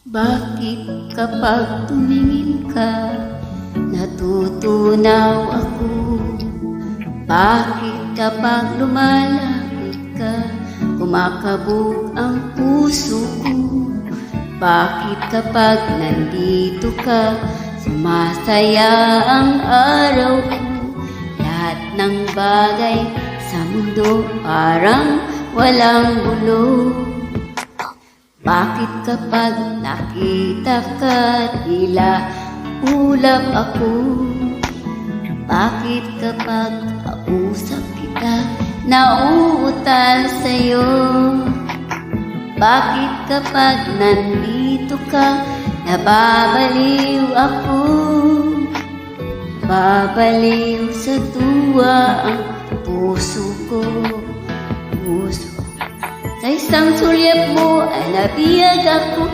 Bakit kapag tumingin ka, natutunaw ako? Bakit kapag lumalapit ka, kumakabog ang puso ko? Bakit kapag nandito ka, sumasaya ang araw ko? Lahat ng bagay sa mundo parang walang gulo. Bakit kapag nakita ka, tila ulap ako? Bakit kapag kausap kita, nauutal sa'yo? Bakit kapag nandito ka, nababaliw ako? Babaliw sa tuwa ang puso ko. Sa isang sulyap mo ay nabiyag ako.